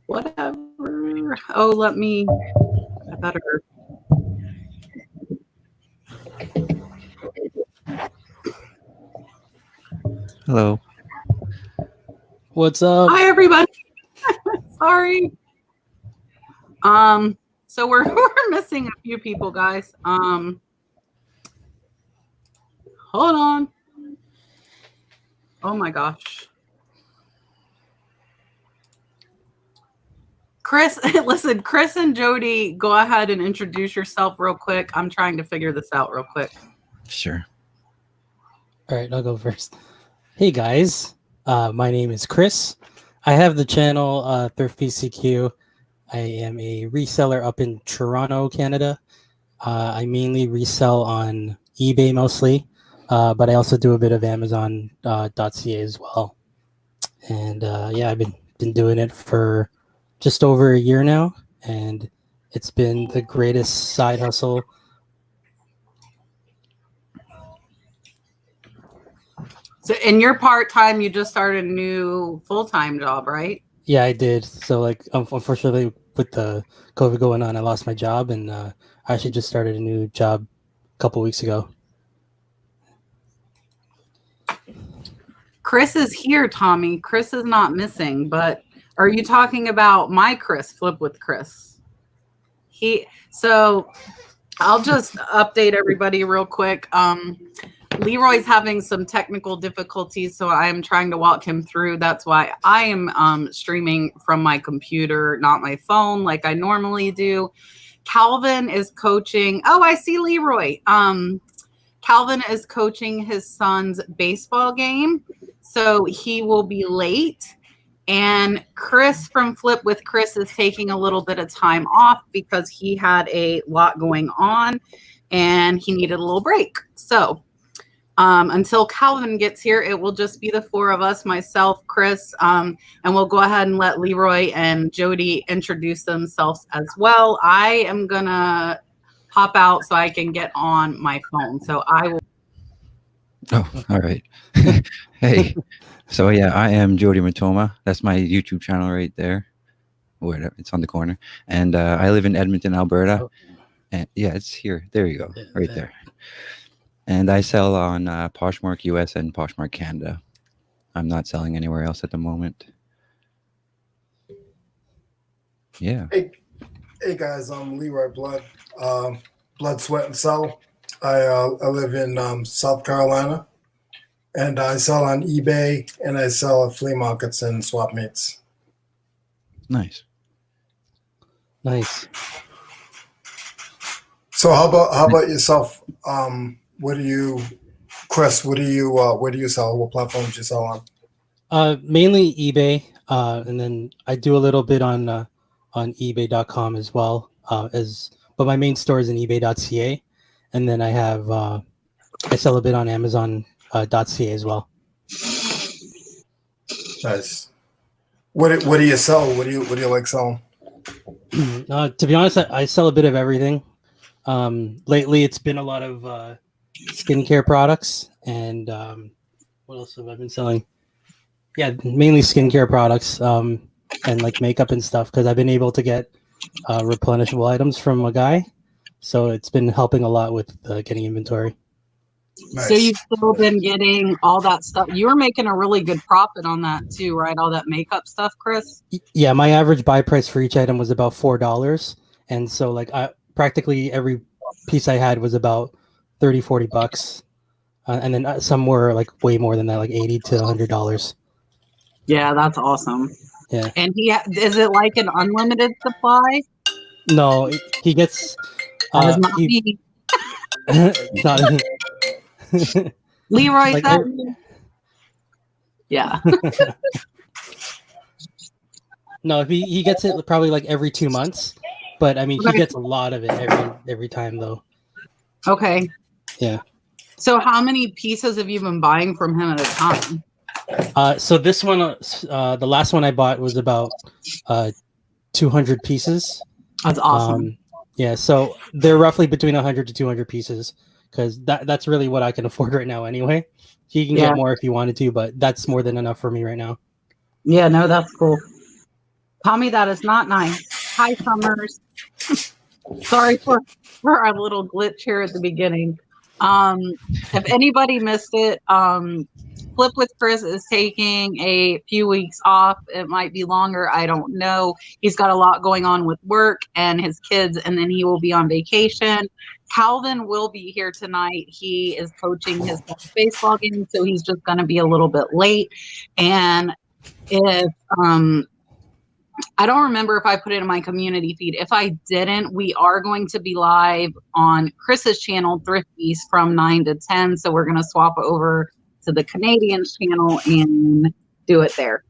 Whatever. Oh, I better. Hello. What's up? Hi, everybody. Sorry. So we're missing a few people, guys. Hold on. Oh my gosh. Chris, listen, Chris and Jody, go ahead and introduce yourself real quick. I'm trying to figure this out real quick. Sure. All right, I'll go first. Hey guys, my name is Chris. I have the channel Thrift PCQ. I am a reseller up in Toronto, Canada. I mainly resell on eBay mostly, but I also do a bit of Amazon.ca as well. And yeah, I've been doing it for just over a year now, and it's been the greatest side hustle. So in your part-time, you just started a new full-time job, right? Yeah, I did. So like, unfortunately, with the COVID going on, I lost my job, and I actually just started a new job a couple weeks ago. Chris is here, Tommy. Chris is not missing, but are you talking about my Chris, Flip with Chris? So I'll just update everybody real quick. Leroy's having some technical difficulties, so I am trying to walk him through. That's why I am streaming from my computer, not my phone, like I normally do. Calvin is coaching. Oh, I see Leroy. Calvin is coaching his son's baseball game, so he will be late. And Chris from Flip with Chris is taking a little bit of time off because he had a lot going on and he needed a little break. So until Calvin gets here, it will just be the four of us, myself, Chris, and we'll go ahead and let Leroy and Jody introduce themselves as well. I am going to hop out so I can get on my phone. So I will. Oh, all right. Hey. So yeah, I am Jody Mitoma. That's my YouTube channel right there. Whatever, it's on the corner. And I live in Edmonton, Alberta. Oh. And yeah, it's here. There you go. Yeah, right there. And I sell on Poshmark US and Poshmark Canada. I'm not selling anywhere else at the moment. Yeah. Hey guys, I'm Leroy Blood, Blood, Sweat, and Sell. I live in South Carolina, and I sell on eBay, and I sell at flea markets and swap meets. Nice. Nice. So how about yourself? What do you, Chris? Where do you sell? What platforms do you sell on? Mainly eBay, and then I do a little bit on eBay.com as well. But my main store is in eBay.ca, and then I have I sell a bit on Amazon.ca as well. Nice. What do you sell? What do you like selling? To be honest, I sell a bit of everything. Lately, it's been a lot of skincare products, and what else have I been selling? Yeah, mainly skincare products and like makeup and stuff, because I've been able to get replenishable items from a guy, so it's been helping a lot with getting inventory. Nice. So you've still been getting all that stuff. You were making a really good profit on that too, right? All that makeup stuff, Chris? Yeah, my average buy price for each item was about $4. And so like practically every piece I had was about $30-$40. And then some were like way more than that, like $80 to $100. Yeah, that's awesome. Yeah. And is it like an unlimited supply? No, he gets not Leroy like said. Yeah. No, he gets it probably like every 2 months, but I mean he gets a lot of it every time though. Okay. Yeah. So how many pieces have you been buying from him at a time? So this one, the last one I bought was about 200 pieces. That's awesome. Yeah, so they're roughly between 100 to 200 pieces, because that's really what I can afford right now anyway. He can get more if he wanted to, but that's more than enough for me right now. Yeah, no, that's cool. Tommy, that is not nice. Hi, Summers. Sorry for our little glitch here at the beginning. If anybody missed it, Flip with Chris is taking a few weeks off. It might be longer. I don't know. He's got a lot going on with work and his kids, and then he will be on vacation. Calvin will be here tonight. He is coaching his baseball game, so he's just going to be a little bit late. And if I don't remember if I put it in my community feed. If I didn't, we are going to be live on Chris's channel, Thrifties, from 9 to 10. So we're going to swap over to the Canadian channel and do it there.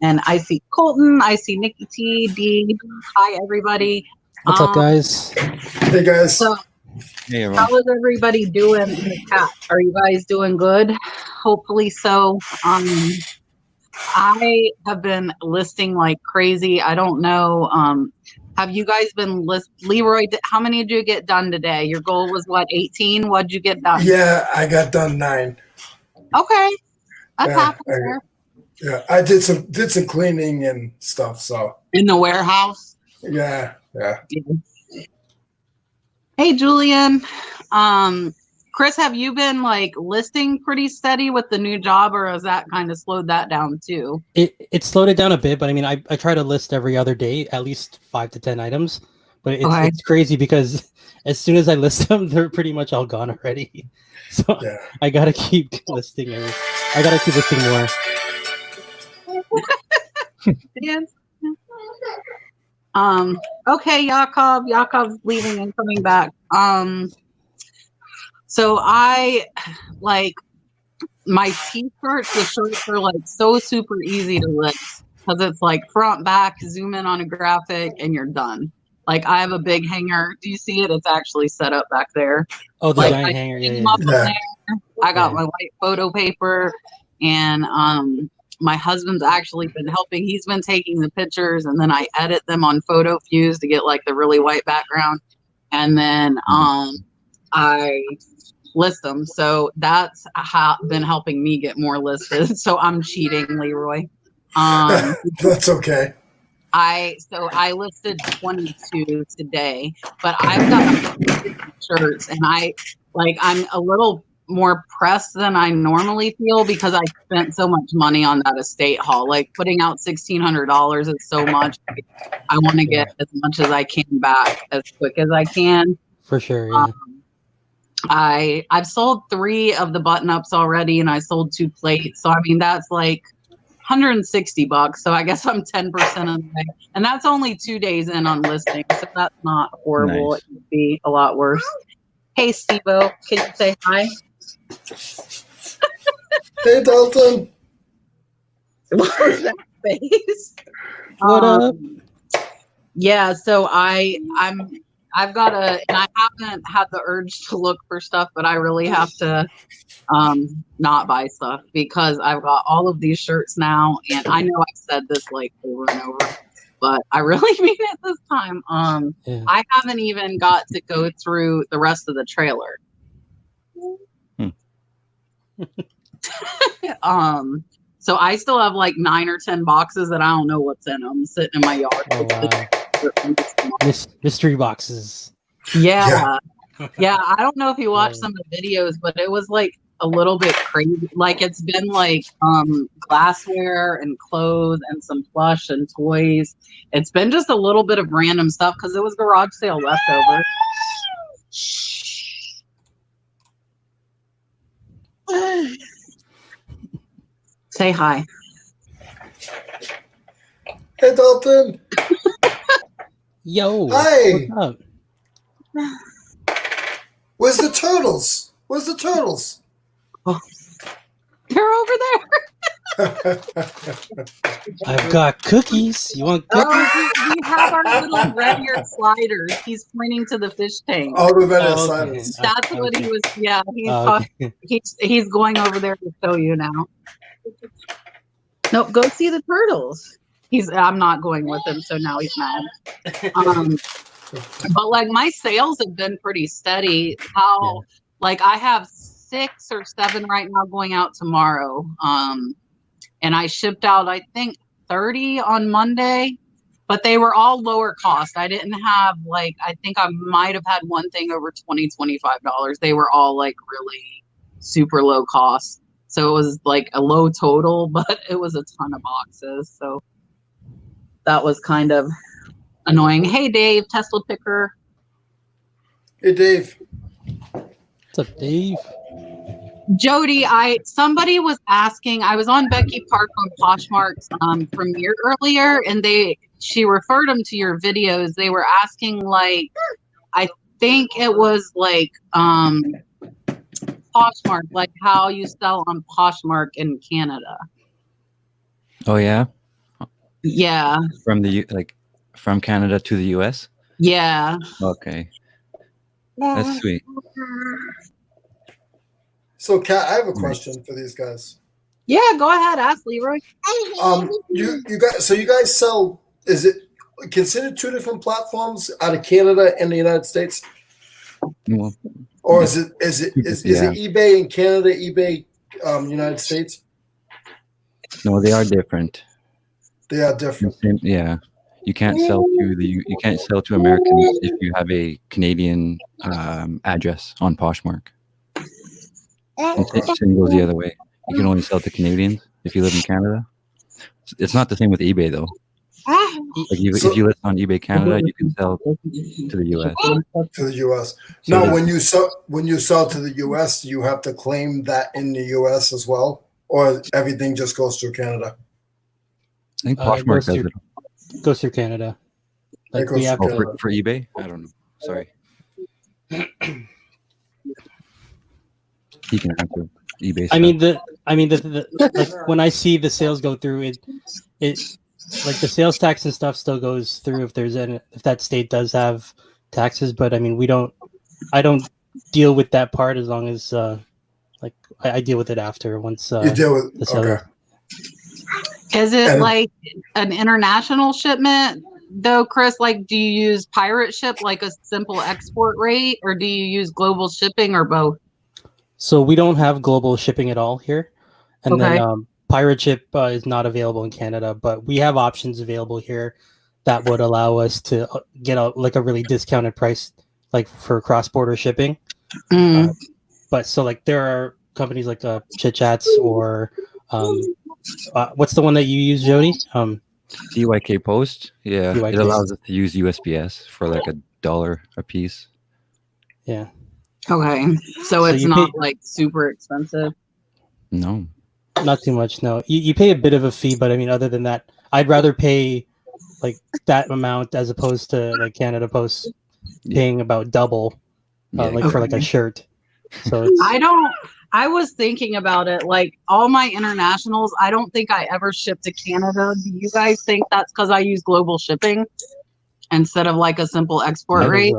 And I see Colton. I see Nikki T, D. Hi, everybody. What's up, guys? Hey, guys. So, Hey, everyone. how is everybody doing in the chat? Are you guys doing good? Hopefully so. I have been listing like crazy. I don't know. Have you guys been Leroy, how many did you get done today? Your goal was what, 18? What'd you get done? Yeah, I got done 9. Okay. That's Yeah, half there. Yeah, I did some cleaning and stuff. So In the warehouse? yeah. Hey, Julian. Chris, have you been like listing pretty steady with the new job, or has that kind of slowed that down too? It slowed it down a bit, but I mean, I try to list every other day, at least 5 to 10 items. But it's crazy because as soon as I list them, they're pretty much all gone already. So Yeah. I gotta keep listing I gotta keep listing more. Yes. Okay, Yakov's leaving and coming back. So I like my t-shirts. The shirts are like so super easy to list because it's like front, back, zoom in on a graphic, and you're done. Like I have a big hanger. Do you see it? It's actually set up back there. Oh, the Like, giant I hanger. hang Yeah, them up yeah. on there. I got my white photo paper, and my husband's actually been helping. He's been taking the pictures, and then I edit them on Photo Fuse to get like the really white background, and then I list them. So that's been helping me get more listed. So I'm cheating, Leroy. That's okay. I listed 22 today, but I've got 50 shirts, and I'm a little more pressed than I normally feel because I spent so much money on that estate haul. Like putting out $1,600 is so much. I want to get as much as I can back as quick as I can. For sure. Yeah. I've sold 3 of the button ups already, and I sold 2 plates. So I mean that's like $160. So I guess I'm 10% of the way, and that's only 2 days in on listing. So that's not horrible. Nice. It would be a lot worse. Hey, Steve-O, can you say hi? Hey, Dalton. What was that face? What up? Yeah, so I've got and I haven't had the urge to look for stuff, but I really have to not buy stuff because I've got all of these shirts now, and I know I've said this like over and over, but I really mean it this time. Yeah. I haven't even got to go through the rest of the trailer. So I still have like 9 or 10 boxes that I don't know what's in them sitting in my yard. Oh, wow. Mystery boxes. Yeah. I don't know if you watched some of the videos, but it was like a little bit crazy. Like it's been like glassware and clothes and some plush and toys. It's been just a little bit of random stuff because it was garage sale leftover. Say hi. Hey, Dalton. Yo. Hi. What's up? Where's the turtles? Where's the turtles? They're over there. I've got cookies. You want cookies? Oh, we have our little red-eared sliders. He's pointing to the fish tank. Oh, the better Oh, okay. silence. That's what he was. Yeah, Okay. he's going over there to show you now. No, go see the turtles. I'm not going with him, so now he's mad. But like my sales have been pretty steady. Like I have 6 or 7 right now going out tomorrow. And I shipped out I think 30 on Monday. but they were all lower cost. I didn't have like, I think I might have had one thing over $25. They were all like really super low cost. So it was like a low total, but it was a ton of boxes. So that was kind of annoying. Hey, Dave, Tesla picker. Hey, Dave. What's up, Dave? Jody, somebody was asking. I was on Becky Park on Poshmark's premiere earlier, and she referred them to your videos. They were asking, like, I think it was like Poshmark, like how you sell on Poshmark in Canada. Oh yeah, Yeah. From Canada to the U.S. Yeah. Okay, that's sweet. So, Kat, I have a question for these guys. Yeah, go ahead, ask Leroy. You guys sell? Is it considered two different platforms out of Canada and the United States, Well, or is it eBay in Canada, eBay United States? no, they are different. They are different. Yeah, you can't sell to Americans if you have a Canadian address on Poshmark. And same goes the other way. You can only sell to Canadians if you live in Canada. It's not the same with eBay though. Like if you list on eBay Canada, you can sell to the US. To the US. So Now, when you sell to the US, you have to claim that in the US as well, or everything just goes through Canada. I think Poshmark does it. Goes through Canada. Like we have for eBay? I don't know. Sorry. He can answer eBay stuff. I mean the like when I see the sales go through it like the sales tax and stuff still goes through if that state does have taxes, but I mean I don't deal with that part as long as like I deal with it after once you deal with the seller. okay. Is it like an international shipment though, Chris? Like, do you use pirate ship like a simple export rate, or do you use global shipping, or both? So we don't have global shipping at all here, and Okay. then pirate ship is not available in Canada, but we have options available here that would allow us to get a really discounted price, like for cross-border shipping. But so like there are companies like Chit Chats or what's the one that you use, Jody? DYK Post. Yeah, DYK. it allows us to use USPS for like $1 a piece. Yeah. Okay, so it's you not like super expensive. No. Not too much, no. You pay a bit of a fee, but I mean, other than that, I'd rather pay like that amount as opposed to like Canada Post paying about double, for like a shirt. So it's, I was thinking about it, like all my internationals, I don't think I ever shipped to Canada. Do you guys think that's because I use global shipping instead of like a simple export rate?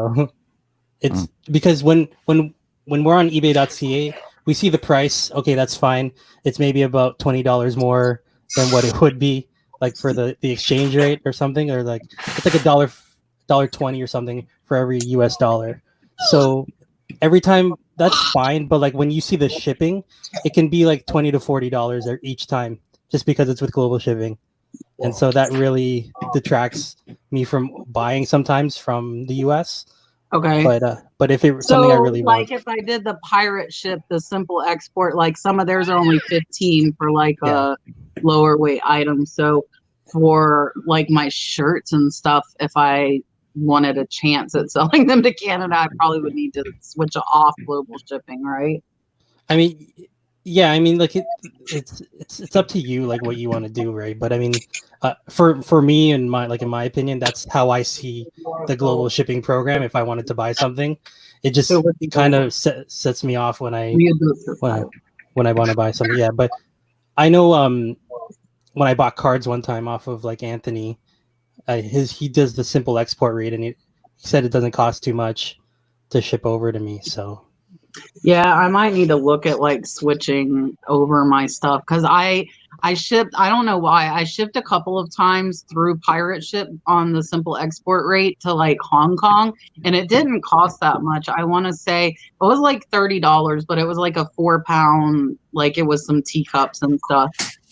It's because when we're on ebay.ca, we see the price. Okay, that's fine. It's maybe about $20 more than what it would be like for the exchange rate or something, or like it's like $1.20 or something for every US dollar. So every time that's fine, but like when you see the shipping, it can be like $20 to $40 each time just because it's with global shipping. And so that really detracts me from buying sometimes from the US. Okay. But if it was something I really want, if I did the pirate ship, the simple export, like some of theirs are only 15 for like a lower weight item. So for like my shirts and stuff, if I wanted a chance at selling them to Canada, I probably would need to switch off global shipping, right? I mean, yeah, I mean, like it's up to you, like what you want to do, right? But I mean, for me and in my opinion, that's how I see the global shipping program. If I wanted to buy something, it just kind of sets me off when I want to buy something. Yeah, but I know when I bought cards one time off of like Anthony, he does the simple export rate, and he said it doesn't cost too much to ship over to me. So. Yeah, I might need to look at like switching over my stuff because I shipped, I don't know why, I shipped a couple of times through pirate ship on the simple export rate to like Hong Kong, and it didn't cost that much. I want to say it was like $30, but it was like a 4-pound, like it was some teacups and stuff.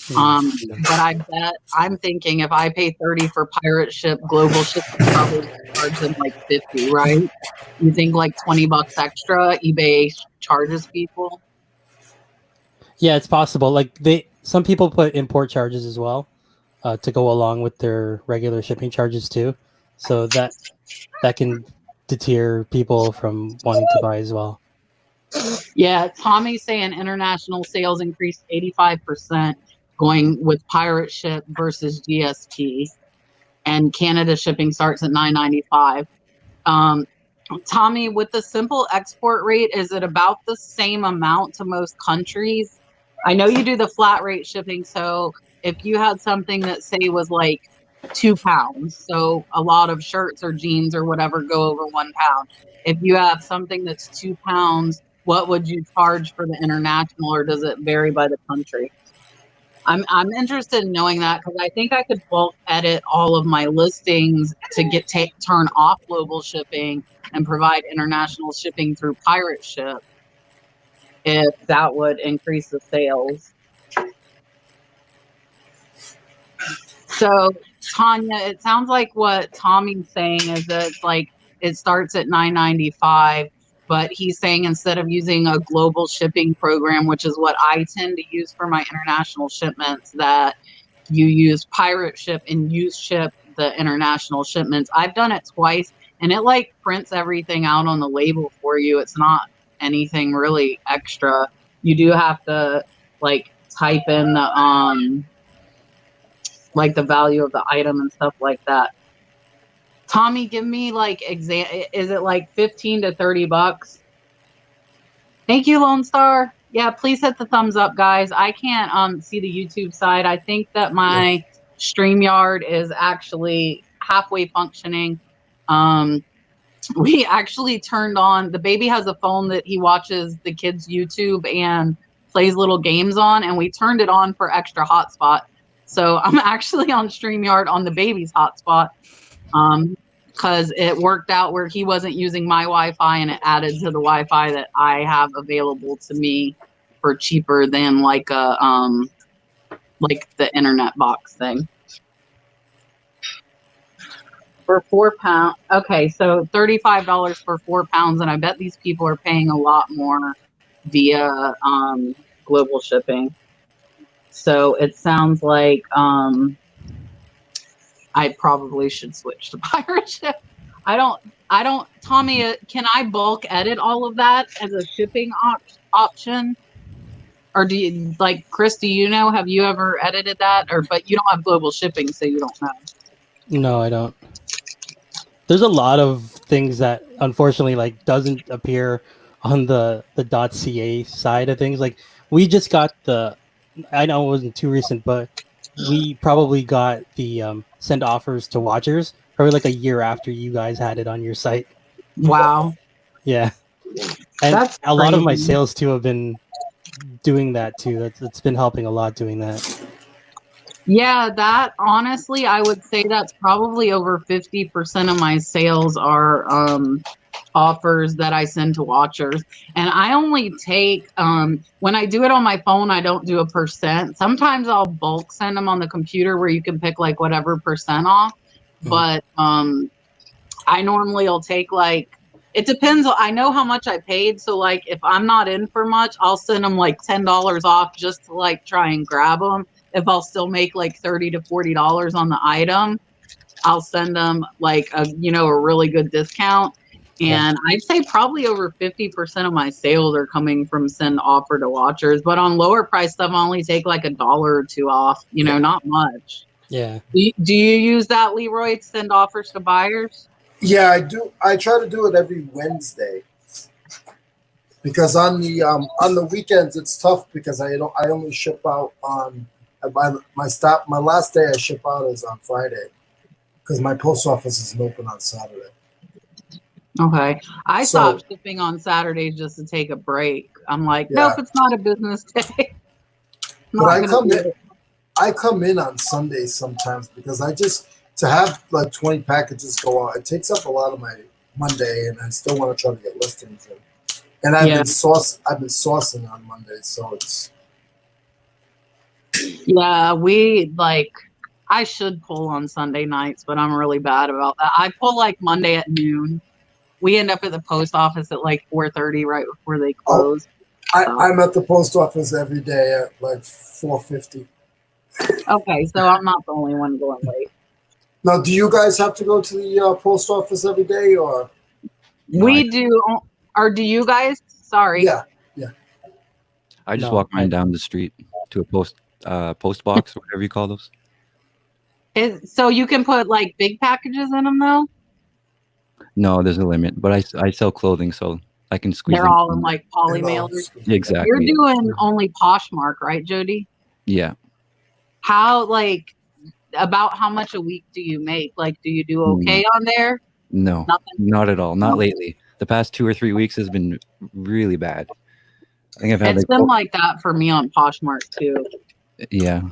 But I bet I'm thinking if I pay 30 for pirate ship, global ship probably charge them like 50, right? You think like $20 extra eBay charges people? Yeah, it's possible. Like some people put import charges as well to go along with their regular shipping charges too. So that can deter people from wanting to buy as well. Yeah, Tommy's saying international sales increased 85% going with pirate ship versus GSP, and Canada shipping starts at $9.95. Tommy, with the simple export rate, is it about the same amount to most countries? I know you do the flat rate shipping, so if you had something that say was like 2 pounds, so a lot of shirts or jeans or whatever go over 1 pound. If you have something that's 2 pounds, what would you charge for the international, or does it vary by the country? I'm interested in knowing that because I think I could bulk edit all of my listings to turn off global shipping and provide international shipping through pirate ship if that would increase the sales. So Tanya, it sounds like what Tommy's saying is that it's like it starts at $9.95. But he's saying instead of using a global shipping program, which is what I tend to use for my international shipments, that you use pirate ship and use ship the international shipments. I've done it twice and it like prints everything out on the label for you. It's not anything really extra. You do have to like type in the like the value of the item and stuff like that. Tommy, give me like is it like 15 to 30 bucks? Thank you, Lone Star. Yeah, please hit the thumbs up, guys. I can't see the YouTube side. I think that my StreamYard is actually halfway functioning. We actually turned on, the baby has a phone that he watches the kids' YouTube and plays little games on, and we turned it on for extra hotspot. So I'm actually on StreamYard on the baby's hotspot. Because it worked out where he wasn't using my Wi-Fi and it added to the Wi-Fi that I have available to me for cheaper than like a like the internet box thing. For 4 pounds, okay, so $35 for 4 pounds, and I bet these people are paying a lot more via global shipping. So it sounds like I probably should switch to pirate ship. I don't, Tommy, can I bulk edit all of that as a shipping option? Or do you, like, Chris, do you know, have you ever edited that? But you don't have global shipping, so you don't know. No, I don't. There's a lot of things that unfortunately like doesn't appear on the .ca side of things. Like we just got I know it wasn't too recent, but we probably got the send offers to watchers probably like a year after you guys had it on your site. Wow. Yeah. And that's a lot of my crazy. sales too have been doing that too. It's been helping a lot doing that. Yeah, that honestly, I would say that's probably over 50% of my sales are offers that I send to watchers. And I only take, when I do it on my phone, I don't do a percent. Sometimes I'll bulk send them on the computer where you can pick like whatever percent off. Mm-hmm. But I normally will take like, it depends. I know how much I paid. So like if I'm not in for much, I'll send them like $10 off just to like try and grab them. If I'll still make like $30 to $40 on the item, I'll send them like a really good discount. And I'd say probably over 50% of my sales are coming from send offer to watchers. But on lower price stuff, I only take like $1 or $2 off, not much. Yeah. Do you use that, Leroy, to send offers to buyers? Yeah, I do. I try to do it every Wednesday. Because on the weekends it's tough because I only ship out on my last day I ship out is on Friday because my post office isn't open on Saturday. Okay. I stopped shipping on Saturdays just to take a break. I'm like, nope, it's not a business day. But I come in on Sundays sometimes because to have like 20 packages go out, it takes up a lot of my Monday, and I still want to try to get listings in. And I've been sourcing on Mondays, so it's Yeah, we like. I should pull on Sunday nights, but I'm really bad about that. I pull like Monday at noon. We end up at the post office at like 4:30, right before they close. I'm at the post office every day at like 4:50. Okay, so I'm not the only one going late. Now, do you guys have to go to the post office every day, or? We do, or do you guys? Sorry. Yeah. I just walk mine down the street to a post box or whatever you call those. So you can put like big packages in them though? No, there's a limit, but I sell clothing, so I can squeeze. They're all in like poly mailers. Exactly. You're doing only Poshmark, right, Jody? Yeah. How about how much a week do you make? Like, do you do okay on there? No, Nothing? not at all. Not lately. The past 2 or 3 weeks has been really bad. I think I've had It's been like that for me on Poshmark too. Yeah.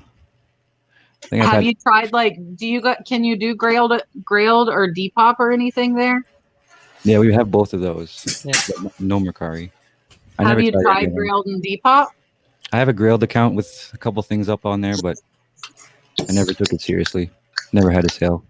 Have you tried can you do grailed or Depop or anything there? Yeah, we have both of those. But no Mercari. Have you tried grailed and Depop? I have a grailed account with a couple things up on there, but I never took it seriously. Never had a sale.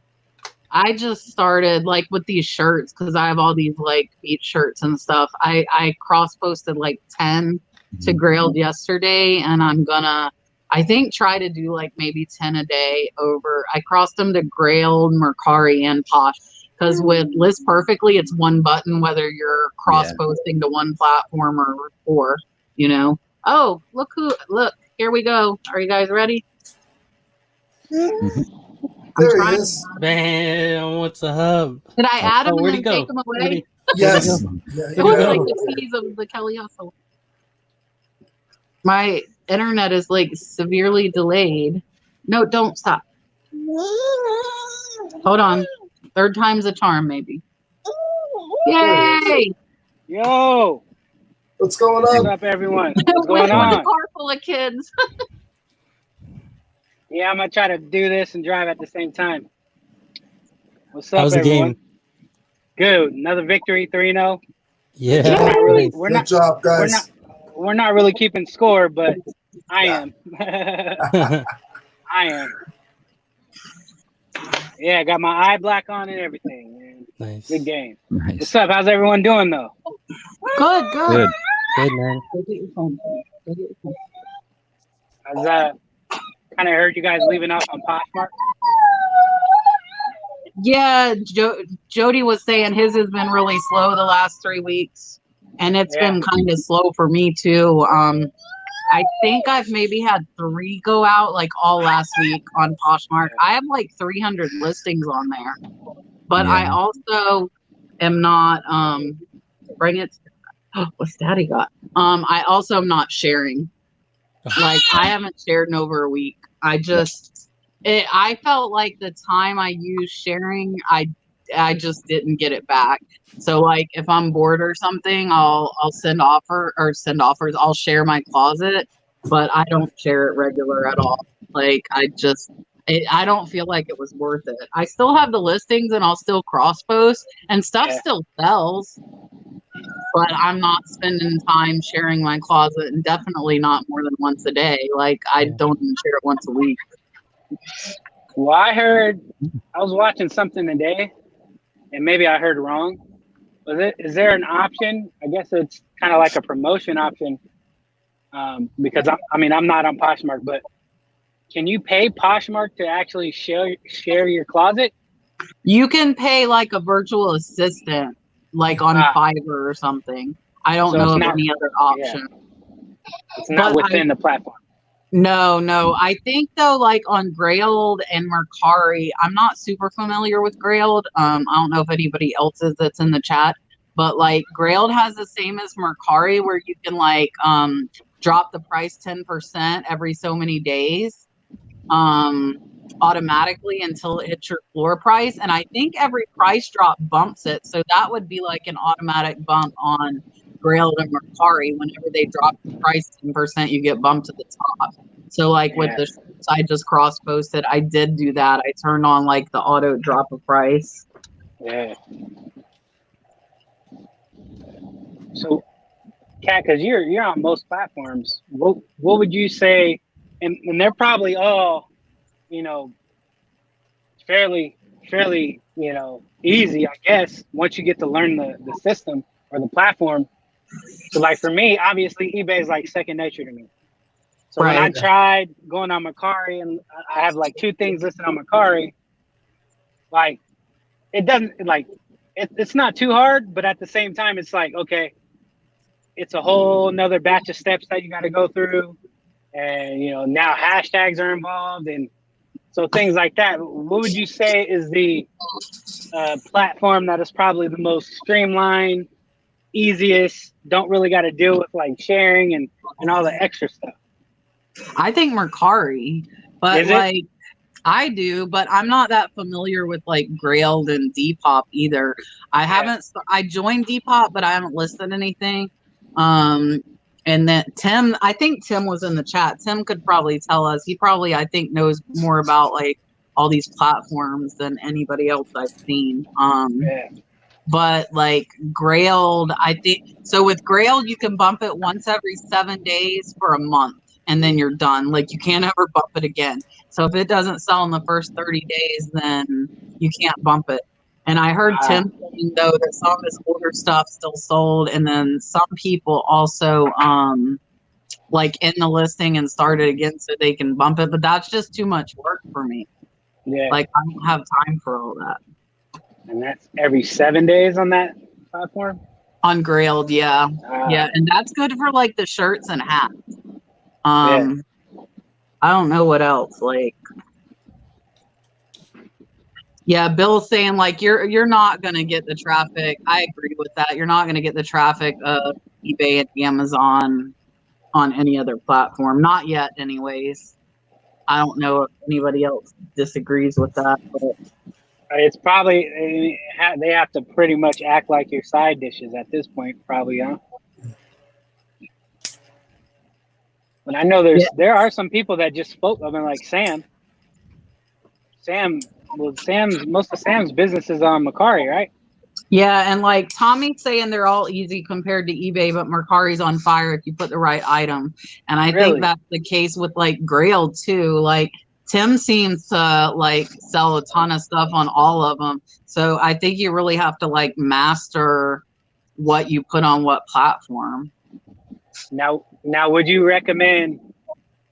I just started like with these shirts because I have all these like beach shirts and stuff. I cross posted like 10 to grailed yesterday, and I'm gonna I think try to do like maybe 10 a day over. I crossed them to grailed, Mercari, and Posh because with List Perfectly, it's one button whether you're cross posting to one platform or you know. Oh, look, here we go. Are you guys ready? There he is. Bam! What's the hub? Did I add him and where'd then he go? take him away? Yes. It was like the tease of the Kelly Hustle. My internet is like severely delayed. No, don't stop. Hold on. Third time's a charm, maybe. Yay! Yo! What's going on? What's up, everyone? What's going With a on? car full of kids. Yeah, I'm gonna try to do this and drive at the same time. What's up, How was the everyone? game? Good. Another victory, 3-0. Yeah. Good job, guys. We're not really keeping score, but I am. I am. Yeah, I got my eye black on and everything, man. Nice. Good game. Nice. What's up? How's everyone doing, though? Good. Good. Good, man. I kind of heard you guys leaving off on Poshmark. Yeah, Jody was saying his has been really slow the last 3 weeks, and it's been kind of slow for me too. I think I've maybe had 3 go out like all last week on Poshmark. I have like 300 listings on there, but I also am not bring it. What's Daddy got? I also am not sharing. Like I haven't shared in over a week. I felt like the time I used sharing, I just didn't get it back. So like if I'm bored or something, I'll send offers. I'll share my closet, but I don't share it regular at all. Like I don't feel like it was worth it. I still have the listings and I'll still cross post and stuff still sells, but I'm not spending time sharing my closet, and definitely not more than once a day. Like I don't even share it once a week. Well, I was watching something today, and maybe I heard wrong. Is there an option? I guess it's kind of like a promotion option, because I'm not on Poshmark, but can you pay Poshmark to actually share your closet? You can pay like a virtual assistant, like on Fiverr or something. I don't know of any other option. It's not within the platform. No. I think though, like on Grailed and Mercari, I'm not super familiar with Grailed. I don't know if anybody else is that's in the chat, but like Grailed has the same as Mercari, where you can like drop the price 10% every so many days automatically until it hits your floor price. And I think every price drop bumps it. So that would be like an automatic bump on Grailed and Mercari. Whenever they drop the price 10%, you get bumped to the top. So like with the shirts I just cross posted, I did do that. I turned on like the auto drop of price. Yeah. So, Kat, because you're on most platforms, what would you say and they're probably all, you know, fairly, you know, easy, I guess, once you get to learn the system or the platform. So like for me, obviously eBay is like second nature to me. So when I Right. tried going on Mercari and I have like 2 things listed on Mercari, like it doesn't like it's not too hard, but at the same time, it's like, okay, it's a whole nother batch of steps that you got to go through. And, you know, now hashtags are involved and so things like that. What would you say is the platform that is probably the most streamlined, easiest, don't really got to deal with like sharing and all the extra stuff? I think Mercari, but Is it? like I do, but I'm not that familiar with like Grailed and Depop either. I joined Depop, but I haven't listed anything. And then Tim, I think Tim was in the chat. Tim could probably tell us. He probably, I think, knows more about like all these platforms than anybody else I've seen. Yeah. But like Grailed, I think so. With Grailed, you can bump it once every 7 days for a month, and then you're done. Like you can't ever bump it again. So if it doesn't sell in the first 30 days, then you can't bump it. And I heard Tim saying though that some of his older stuff still sold, and then some people also like in the listing and started again so they can bump it. But that's just too much work for me. Yeah. Like I don't have time for all that. And that's every 7 days on that platform? On Grailed, yeah. Yeah, and that's good for like the shirts and hats. I don't know what else. Like, yeah, Bill's saying like you're not gonna get the traffic. I agree with that. You're not gonna get the traffic of eBay and Amazon on any other platform. Not yet, anyways. I don't know if anybody else disagrees with that, but it's probably they have to pretty much act like your side dishes at this point, probably, huh? But I know there are some people that just spoke of it, like Sam. Most of Sam's business is on Mercari, right? yeah, and like Tommy's saying they're all easy compared to eBay, but Mercari's on fire if you put the right item. And I think that's the case with like Grail too. Like Tim seems to like sell a ton of stuff on all of them. So I think you really have to like master what you put on what platform. Now would you recommend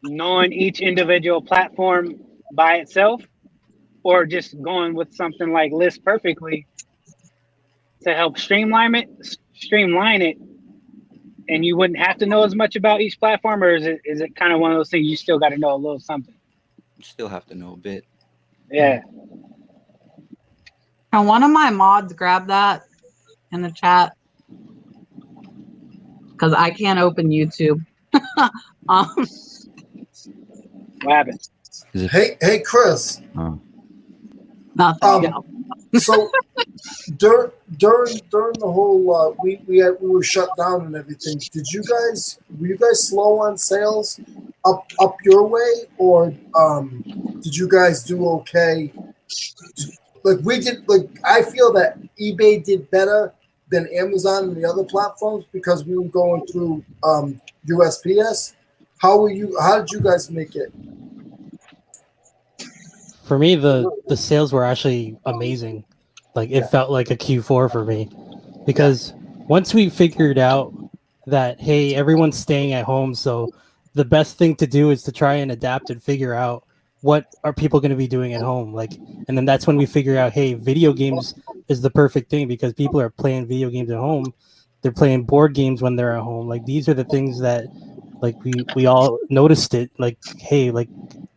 knowing each individual platform by itself, or just going with something like List Perfectly to help streamline it, and you wouldn't have to know as much about each platform? Or is it kind of one of those things you still got to know a little something? You still have to know a bit. Yeah. Can one of my mods grab that in the chat? Because I can't open YouTube. What happened? Hey, Chris. Nothing. So during the whole we were shut down and everything. Were you guys slow on sales up your way, or did you guys do okay? Like we did. Like I feel that eBay did better than Amazon and the other platforms because we were going through USPS. How did you guys make it? For me, the sales were actually amazing. Like it felt like a Q4 for me, because once we figured out that, hey, everyone's staying at home, so the best thing to do is to try and adapt and figure out what are people going to be doing at home. Like, and then that's when we figure out, hey, video games is the perfect thing because people are playing video games at home. They're playing board games when they're at home. Like these are the things that like we all noticed it. Like, hey, like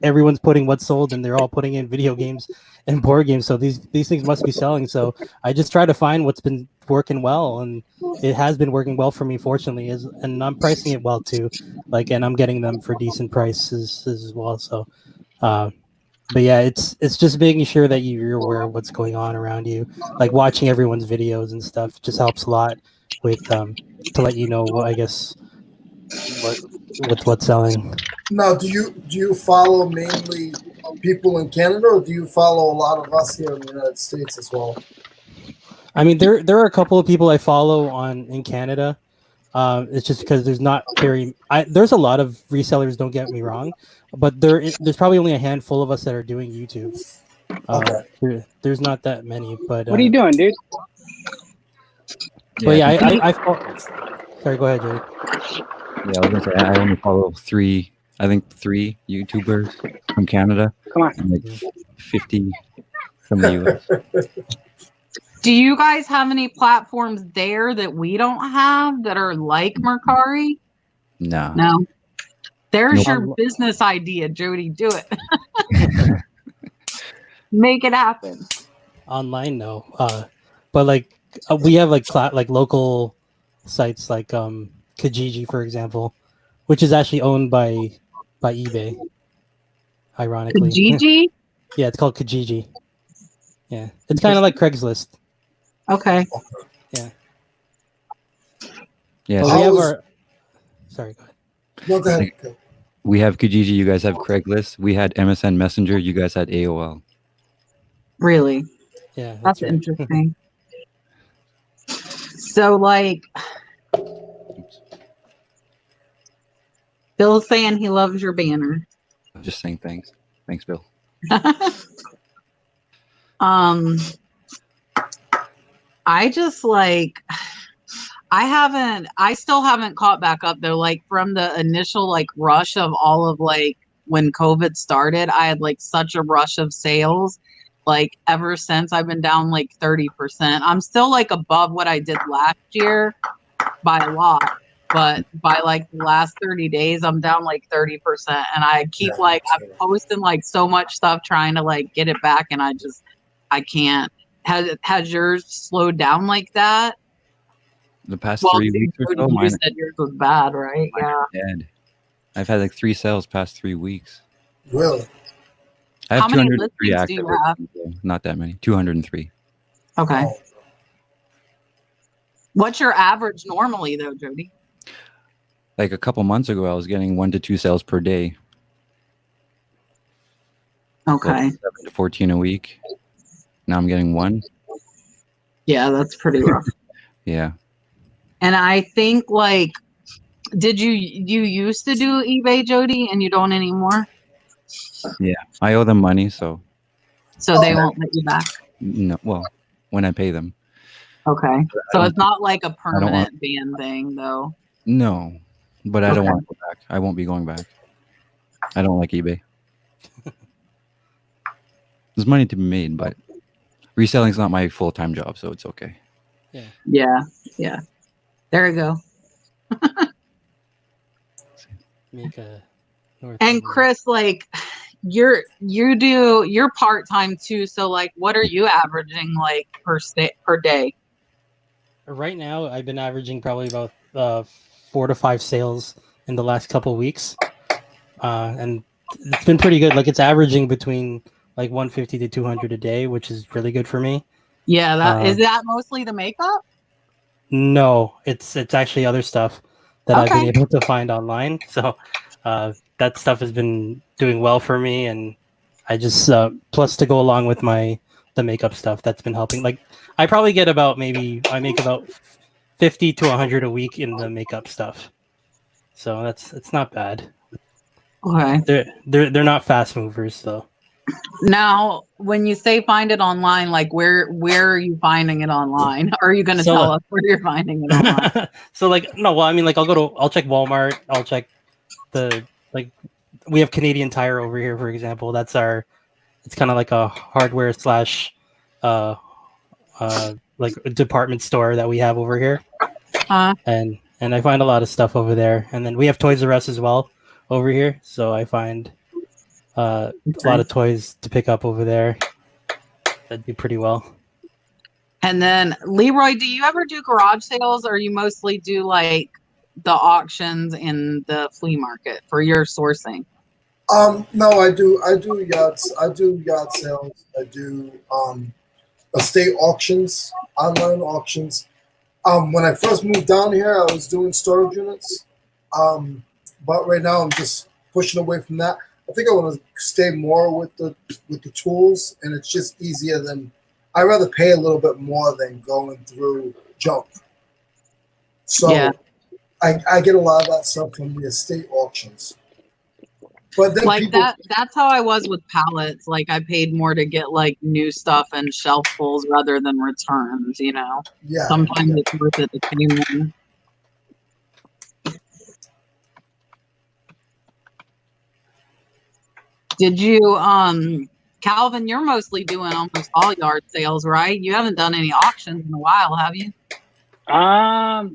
everyone's putting what's sold and they're all putting in video games and board games. So these things must be selling. So I just try to find what's been working well, and it has been working well for me, fortunately, and I'm pricing it well too. Like, and I'm getting them for decent prices as well. So, but yeah, it's just making sure that you're aware of what's going on around you. Like watching everyone's videos and stuff just helps a lot with to let you know what, I guess, what's selling. Now, do you follow mainly people in Canada, or do you follow a lot of us here in the United States as well? I mean, there are a couple of people I follow in Canada. It's just because there's not there's a lot of resellers. Don't get me wrong, but there's probably only a handful of us that are doing YouTube. There's not that many, but What are you doing, dude? But yeah, I sorry, go ahead, Jody. Yeah, I was gonna say I only follow three YouTubers from Canada Come on. and like 50 from the US. Do you guys have any platforms there that we don't have that are like Mercari? No. No. There's Nope. your business idea, Jody. Do it. Make it happen. Online, no. But like we have like local sites like Kijiji, for example, which is actually owned by eBay. Ironically, Kijiji? Yeah, it's called Kijiji. Yeah, it's kind of like Craigslist. Okay. Yeah. Yeah. But So we have our. Sorry, go ahead. No, go ahead. Go. we have Kijiji, you guys have Craigslist. We had MSN Messenger, you guys had AOL. Really? Yeah, That's right. interesting. So, like, Bill's saying he loves your banner. Just saying thanks. Thanks, Bill. I just like I still haven't caught back up though. Like from the initial like rush of all of like when COVID started, I had like such a rush of sales. Like ever since I've been down like 30%. I'm still like above what I did last year by a lot. But by like the last 30 days, I'm down like 30%. And I keep like, I'm posting like so much stuff trying to like get it back. And I can't. Has yours slowed down like that? The past 3 weeks or so, you said yours was bad, right? Yeah. Dead. I've had like 3 sales past 3 weeks. Really? I have How many 203 listings active. do you have? Listings, not that many. 203. Okay. Oh. What's your average normally though, Jody? Like a couple months ago, I was getting 1 to 2 sales per day. Okay. Like 7 to 14 a week. Now I'm getting 1. Yeah, that's pretty rough. Yeah. And I think like, did you used to do eBay, Jody, and you don't anymore? Yeah. I owe them money, so So they won't let you back. no. Well, when I pay them. Okay. So don't it's not like a want- permanent ban thing though. No, but I don't Okay. want to go back. I won't be going back. I don't like eBay. There's money to be made, but reselling's not my full-time job, so it's okay. Yeah. Yeah. There you go. Make a North And End. Chris, like you're part-time too. So like what are you averaging like per day? Right now, I've been averaging probably about 4 to 5 sales in the last couple of weeks, and it's been pretty good. Like it's averaging between like 150 to 200 a day, which is really good for me. Yeah, that is that mostly the makeup? No, it's actually other stuff that I've been Okay. able to find online. So that stuff has been doing well for me, and I just plus to go along with the makeup stuff, that's been helping. Like I probably get I make about 50 to 100 a week in the makeup stuff. So it's not bad. Okay. They're not fast movers though. Now, when you say find it online, like where are you finding it online? Are you going to So- tell us where you're finding it online? So like no, well I mean like I'll check Walmart, I'll check we have Canadian Tire over here, for example. It's kind of like a hardware slash like a department store that we have over here. And I find a lot of stuff over there. And then we have Toys R Us as well over here. So I find a lot of toys to pick up over there. That'd do pretty well. And then Leroy, do you ever do garage sales, or you mostly do like the auctions in the flea market for your sourcing? No, I do yachts. I do yacht sales. I do estate auctions, online auctions. When I first moved down here, I was doing storage units. But right now I'm just pushing away from that. I think I want to stay more with the tools, and it's just easier than I'd rather pay a little bit more than going through junk. So Yeah. I get a lot of that stuff from the estate auctions. But then Like people, that's how I was with pallets. Like I paid more to get like new stuff and shelf pulls rather than returns, you know. yeah, Sometimes it's worth it to pay more. Did you Calvin, you're mostly doing almost all yard sales, right? You haven't done any auctions in a while, have you? I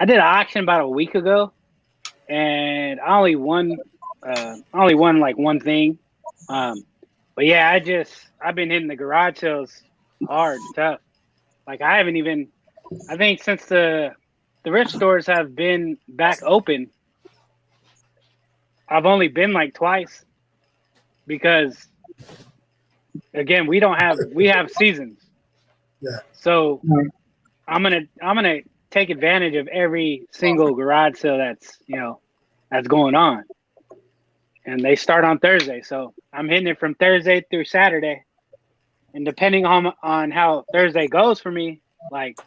did an auction about a week ago, and I only won like one thing. But yeah, I've been hitting the garage sales hard, tough. Like I think since the thrift stores have been back open, I've only been like twice, because again, we have seasons. Yeah. So I'm gonna take advantage of every single garage sale that's going on. And they start on Thursday. So I'm hitting it from Thursday through Saturday. And depending on how Thursday goes for me, like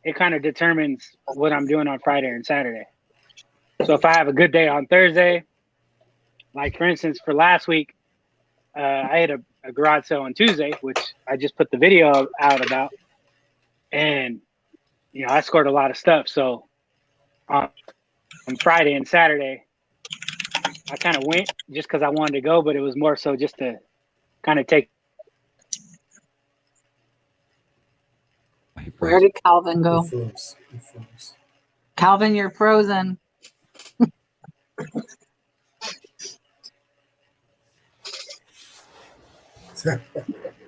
it kind of determines what I'm doing on Friday and Saturday. So if I have a good day on Thursday, like for instance, for last week, I had a garage sale on Tuesday, which I just put the video out about. And, I scored a lot of stuff. So on Friday and Saturday, I kind of went just because I wanted to go, but it was more so just to kind of take. Where did Calvin go? he froze. Calvin, you're frozen.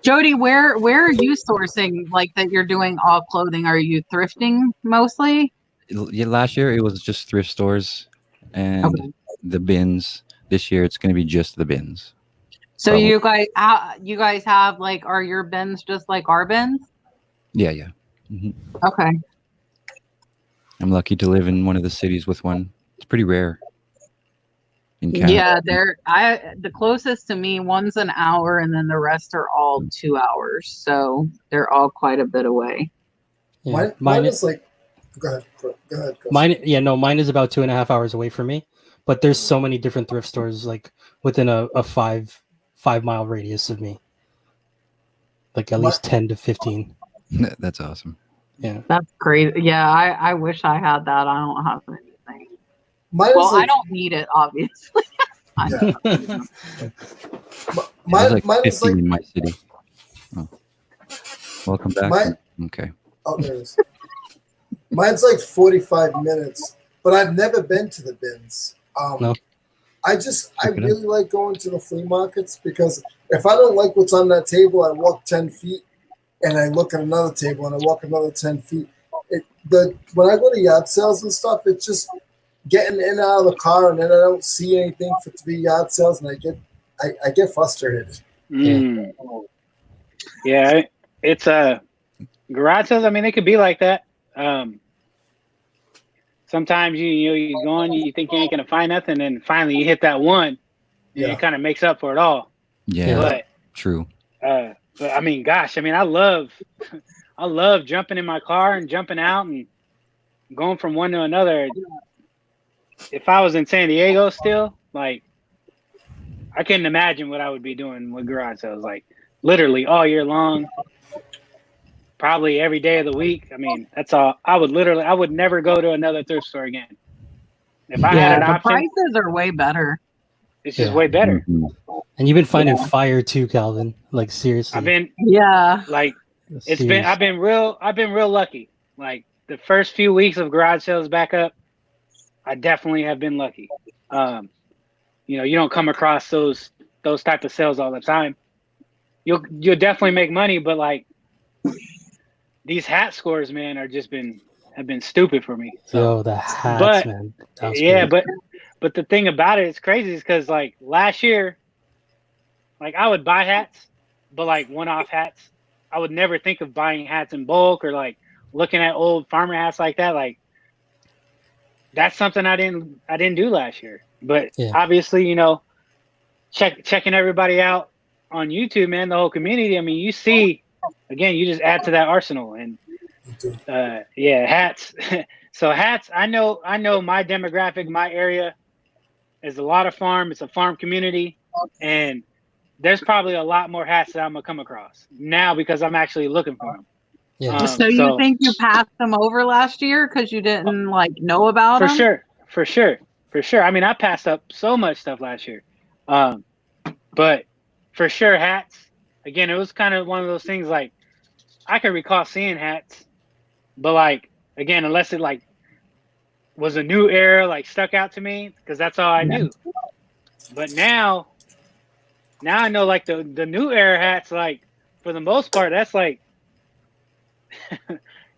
Jody, where are you sourcing like that you're doing all clothing? Are you thrifting mostly? Yeah, last year it was just thrift stores and Okay. the bins. This year it's going to be just the bins. So Probably. you guys have like, are your bins just like our bins? Yeah. Mm-hmm. Okay. I'm lucky to live in one of the cities with one. It's pretty rare in Canada. Yeah, the closest to me, one's an hour and then the rest are all 2 hours. So they're all quite a bit away. Yeah. Mine is like, go ahead. Mine is about 2.5 hours away from me, but there's so many different thrift stores like within a 5-mile radius of me, like at least 10 to 15. That's awesome. Yeah, That's great. Yeah, I wish I had that. I don't have anything. Mine Well, is like, I don't need it, obviously. yeah. There's like Mine 50 is like, in my city. Oh. Welcome back. Okay. oh, there it is. Mine's like 45 minutes, but I've never been to the bins. No. I really like going to the flea markets, because if I don't like what's on that table, I walk 10 feet and I look at another table and I walk another 10 feet. When I go to yard sales and stuff, it's just getting in and out of the car, and then I don't see anything for it to be yard sales, and I get frustrated. Mm. Yeah, it's garage sales. I mean, they could be like that. Sometimes you go on, you think you ain't gonna find nothing, and finally you hit that one, and it kind of makes up for it all. Yeah, but true. But I mean, gosh, I love jumping in my car and jumping out and going from one to another. If I was in San Diego still, like, I couldn't imagine what I would be doing with garage sales, like literally all year long, probably every day of the week. I mean, that's all. I would never go to another thrift store again. If I had an option, prices are way better. It's just way better. Mm-hmm. and you've been finding fire too, Calvin. Like seriously, I've been like I've been real lucky. Like the first few weeks of garage sales back up, I definitely have been lucky. You don't come across those type of sales all the time. You'll definitely make money, but like these hat scores, man, have been stupid for me. So, Yo, the hats, man. Yeah, but the thing about it is crazy is because like last year, like I would buy hats, but like one-off hats. I would never think of buying hats in bulk or like looking at old farmer hats like that. Like that's something I didn't do last year. But obviously, checking everybody out on YouTube, man, the whole community. I mean, you see, again, you just add to that arsenal, and hats. So hats, I know my demographic, my area is a lot of farm. It's a farm community, and there's probably a lot more hats that I'm gonna come across now because I'm actually looking for them. Yeah. So you think you passed them over last year because you didn't like know about them? For sure. I mean, I passed up so much stuff last year, but for sure, hats. Again, it was kind of one of those things. Like I can recall seeing hats, but like again, unless it like was a new era, like stuck out to me because that's all I knew. But now I know like the new era hats. Like for the most part, that's like.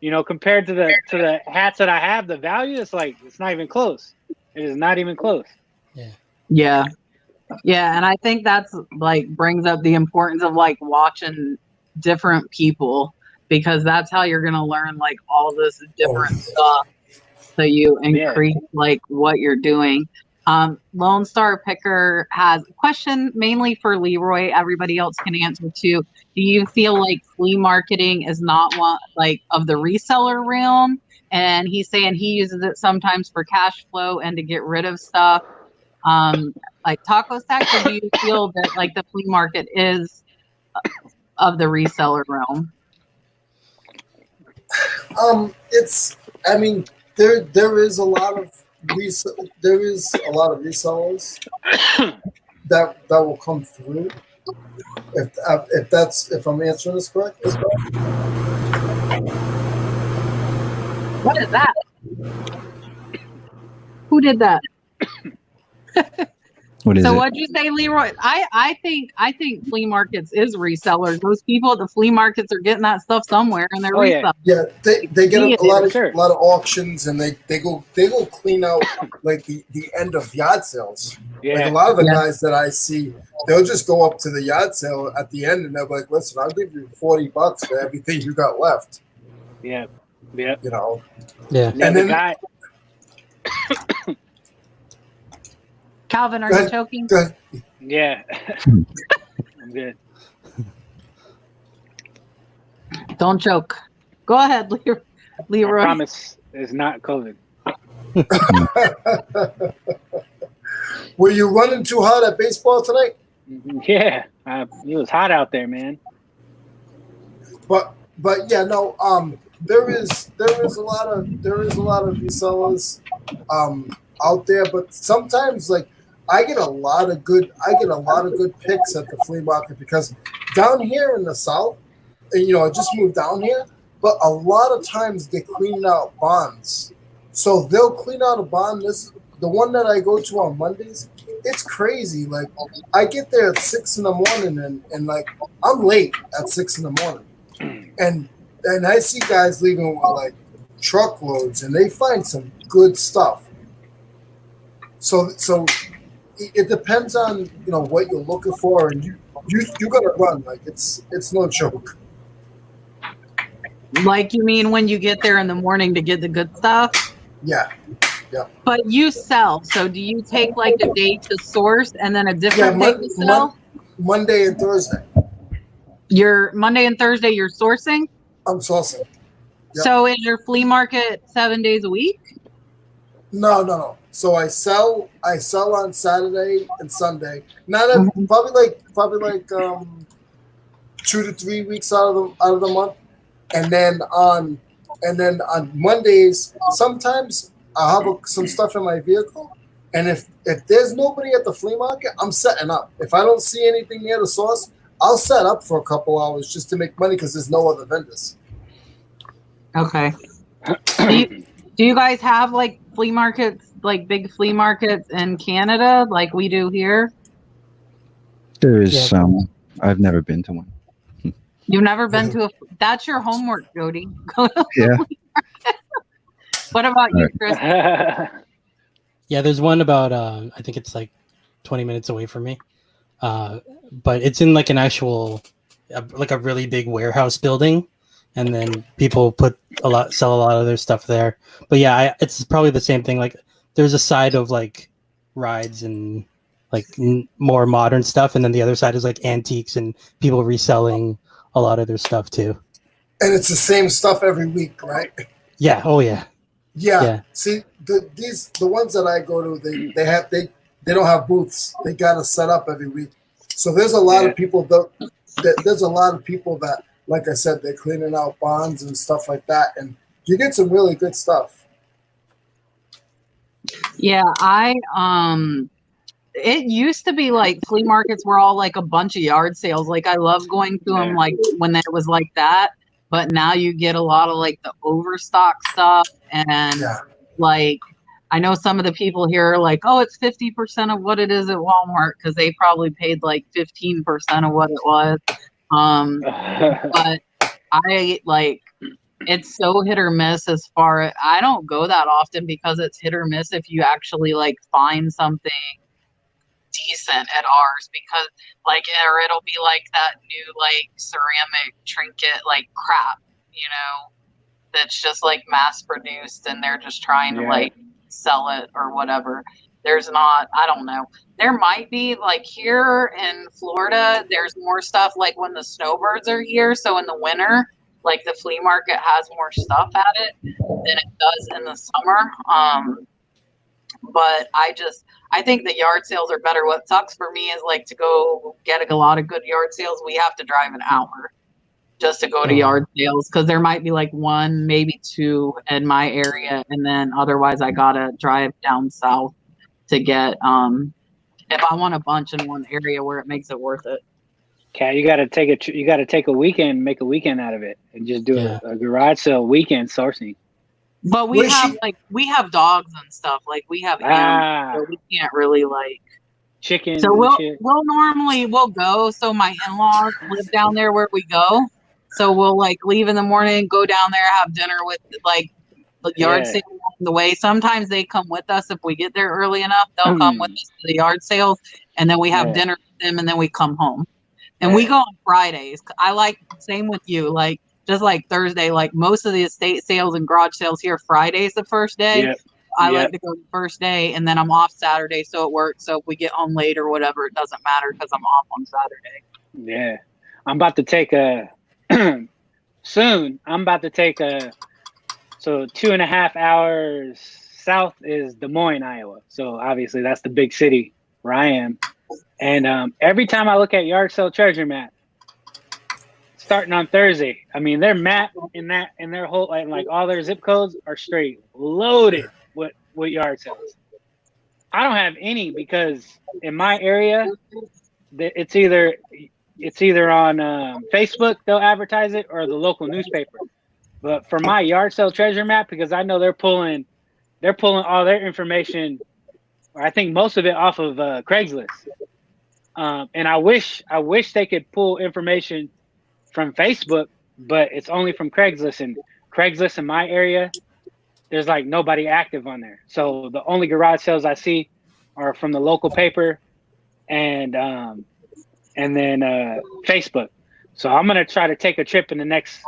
You know, compared to the hats that I have, the value is like it's not even close. It is not even close. Yeah, and I think that's like brings up the importance of like watching different people because that's how you're gonna learn like all this different stuff. So you increase like what you're doing. Lone Star Picker has a question mainly for Leroy. Everybody else can answer too. Do you feel like flea marketing is not one like of the reseller realm? And he's saying he uses it sometimes for cash flow and to get rid of stuff. Like taco stacks, or do you feel that like the flea market is of the reseller realm? It's. I mean, there is a lot of resellers that will come through. If I'm answering this correctly. What is that? Who did that? What is So it? what'd you say, Leroy? I think flea markets is resellers. Those people at the flea markets are getting that stuff somewhere, and they're resellers. Yeah, they get a lot of auctions, and they go clean out like the end of yard sales. Yeah. Like a lot of the guys that I see, they'll just go up to the yard sale at the end, and they're like, "Listen, I'll give you $40 for everything you got left." Yeah. You know. Yeah. And then guy. Calvin, are you choking? Good. Yeah. I'm good. Don't choke. Go ahead, Leroy. I promise it's not COVID. Were you running too hard at baseball tonight? Yeah, it was hot out there, man. But yeah, no. There is a lot of resellers out there, but sometimes like I get a lot of good picks at the flea market because down here in the South, and, you know, I just moved down here, but a lot of times they clean out bonds. So they'll clean out a bond. The one that I go to on Mondays, it's crazy. Like I get there at 6 a.m. and like I'm late at 6 a.m. and I see guys leaving with like truckloads, and they find some good stuff. So it depends on what you're looking for, and you gotta run. Like it's no joke. Like you mean when you get there in the morning to get the good stuff? Yeah. But you sell, so do you take like a day to source and then a different day to sell? Monday and Thursday. Your Monday and Thursday you're sourcing? I'm sourcing. Yep. So is your flea market 7 days a week? No. So I sell on Saturday and Sunday. Probably like 2 to 3 weeks out of the month, and then on Mondays sometimes I'll have some stuff in my vehicle, and if there's nobody at the flea market, I'm setting up. If I don't see anything near the source, I'll set up for a couple hours just to make money because there's no other vendors. Okay. Do you guys have like flea markets, like big flea markets in Canada, like we do here? There is some. I've never been to one. You've never been to that's your homework, Jody. Go to Yeah. What about you, Chris? Yeah, there's one about I think it's like 20 minutes away from me. But it's in like an actual like a really big warehouse building, and then people sell a lot of their stuff there. But yeah, it's probably the same thing. Like there's a side of like rides and like more modern stuff, and then the other side is like antiques and people reselling a lot of their stuff too. And it's the same stuff every week, right? Yeah. Oh yeah. Yeah. See, the ones that I go to, they don't have booths. They got to set up every week. So there's a lot of people there's a lot of people that, like I said, they're cleaning out bonds and stuff like that, and you get some really good stuff. Yeah, it used to be like flea markets were all like a bunch of yard sales. Like I love going to them like when it was like that. But now you get a lot of like the overstock stuff, and like I know some of the people here are like, oh, it's 50% of what it is at Walmart because they probably paid like 15% of what it was. But I like it's so hit or miss as far as I don't go that often because it's hit or miss if you actually like find something decent at ours, because like, or it'll be like that new like ceramic trinket like crap, you know, that's just like mass produced and they're just trying to like sell it or whatever. There's not, I don't know. There might be like here in Florida, there's more stuff like when the snowbirds are here. So in the winter, like the flea market has more stuff at it than it does in the summer. But I think the yard sales are better. What sucks for me is like to go get a lot of good yard sales. We have to drive an hour just to go to yard sales because there might be like one, maybe two in my area. And then otherwise I got to drive down south to get, if I want a bunch in one area where it makes it worth it. Okay, you got to take a weekend, make a weekend out of it and just do a garage sale weekend sourcing. But we have dogs and stuff. Like we have animals, so we can't really like chickens. So we'll normally go. So my in-laws live down there where we go. So we'll like leave in the morning, go down there, have dinner with like the yard sale along the way. Sometimes they come with us if we get there early enough. They'll come with us to the yard sales, and then we have dinner with them, and then we come home. And we go on Fridays. I like same with you, like. Just like Thursday, like most of the estate sales and garage sales here, Friday's the first day. I like to go the first day, and then I'm off Saturday, so it works. So if we get home late or whatever, it doesn't matter because I'm off on Saturday. Yeah. I'm about to take soon. I'm about to take so 2.5 hours south is Des Moines, Iowa. So obviously that's the big city where I am. And every time I look at yard sale treasure map, starting on Thursday, I mean their map in their whole like all their zip codes are straight loaded with yard sales. I don't have any because in my area, it's either on Facebook they'll advertise it or the local newspaper. But for my yard sale treasure map, because I know they're pulling all their information, or I think most of it off of Craigslist. And I wish they could pull information from Facebook, but it's only from Craigslist, and Craigslist in my area, there's like nobody active on there. So the only garage sales I see are from the local paper and then Facebook. So I'm going to try to take a trip in the next,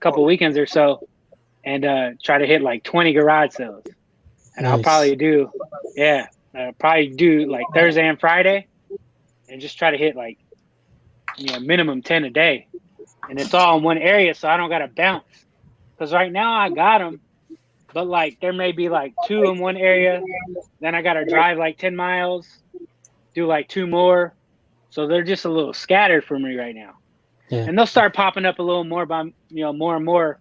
couple weekends or so and try to hit like 20 garage sales. And nice. I'll probably do like Thursday and Friday and just try to hit like, minimum 10 a day, and it's all in one area, so I don't gotta bounce. Because right now I got them, but like there may be like 2 in one area, then I gotta drive like 10 miles, do like 2 more, so they're just a little scattered for me right now. Yeah. And they'll start popping up a little more by more and more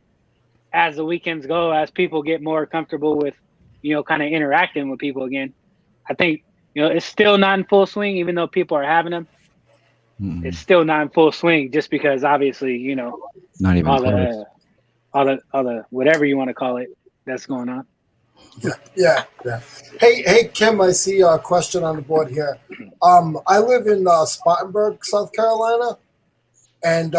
as the weekends go, as people get more comfortable with kind of interacting with people again. I think it's still not in full swing, even though people are having them. It's still not in full swing just because obviously, not even all the whatever you want to call it that's going on. Yeah. Hey, Kim, I see a question on the board here. I live in Spartanburg, South Carolina, and